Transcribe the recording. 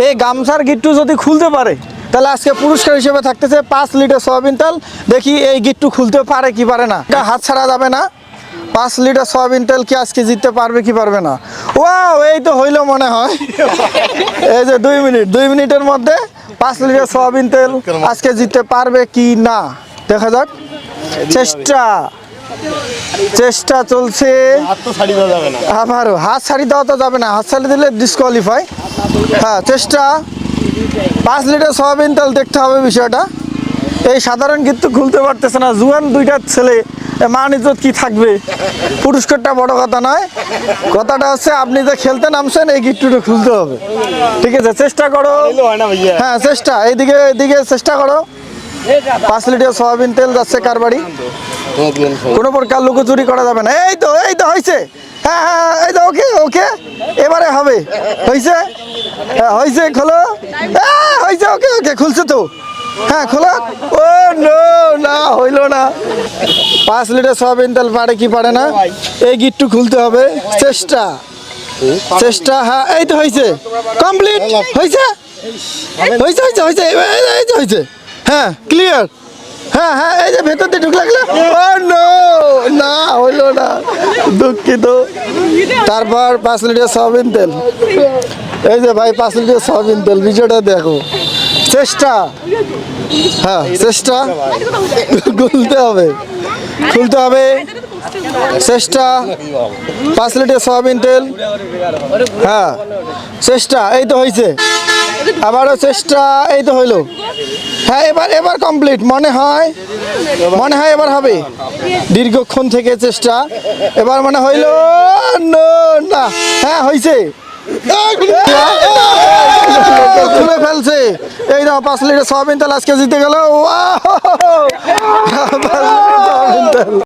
এই গামছার গিট্টু যদি খুলতে পারে তাহলে আজকে পুরস্কার হিসেবে থাকতেছে 5 লিটার সয়াবিন তেল। দেখি এই গিট্টু খুলতে পারে কি পারে না, এটা হাত ছাড়া যাবে না। 5 লিটার সয়াবিন তেল কি আজকে জিততে পারবে কি পারবে না? ওয়াও, এই তো হইলো মনে হয়। এই যে 2 মিনিটের মধ্যে 5 লিটার সয়াবিন তেল আজকে জিততে পারবে কি না দেখা যাক। চেষ্টা চলছে। আবারও হাত ছাড়ি দেওয়া তো যাবে না, হাত ছাড়ি দিলে ডিসকোয়ালিফাই। হ্যাঁ, চেষ্টা। 5 লিটার সয়াবিন তেল দেখতে হবে বিষয়টা। এই সাধারণ কিন্তু খুলতে পারতেছে না, জুয়ান দুইটা ছেলে, মান ইজ্জত কি থাকবে? পুরস্কারটা বড় কথা নয়, কথাটা হচ্ছে আপনি যে খেলতে নামছেন এই গিট্টুটা খুলতে হবে। ঠিক আছে, চেষ্টা করো। হ্যাঁ, চেষ্টা। এইদিকে চেষ্টা করো। 5 লিটার সয়াবিন তেল যাচ্ছে কার বাড়ি? কোনো প্রকার লুকোচুরি করা যাবে না। এই তো হয়েছে। হ্যাঁ হ্যাঁ, এই তো ওকে এবারে হবে। হয়েছে, হ্যাঁ হয়েছে, খোলো। হয়েছে, ওকে খুলছে তো। হ্যাঁ খোলো। ও নো, না হইলো না। 5 লিটার সয়াবিন তেল পারে কি পারে না, এই গিট্টু খুলতে হবে। চেষ্টা। হ্যাঁ, এই তো হয়েছে, কমপ্লিট হয়েছে। হয়েছে। হ্যাঁ, ক্লিয়ার। হ্যাঁ, এই যে ভেতর দিয়ে ঢুক লাগলো। ও নো, না হইলো না, দুঃখিত। তারপর 5 লিটার সয়াবিন তেল। এই যে ভাই 5 লিটার সয়াবিন তেল, বিষয়টা দেখো। চেষ্টা। হ্যাঁ, চেষ্টা। খুলতে হবে। চেষ্টা। 5 লিটার সয়াবিন তেল। হ্যাঁ, চেষ্টা। এই তো হয়েছে, আবারও চেষ্টা। এই তো হইলো। হ্যাঁ, এবার কমপ্লিট মনে হয় এবার হবে। দীর্ঘক্ষণ থেকে চেষ্টা, এবার মনে হইলো না। হ্যাঁ, হয়েছে। খুলে ফেলছে। এই নাও 5 লিটার সয়াবিন তেল আজকে জিতে গেল।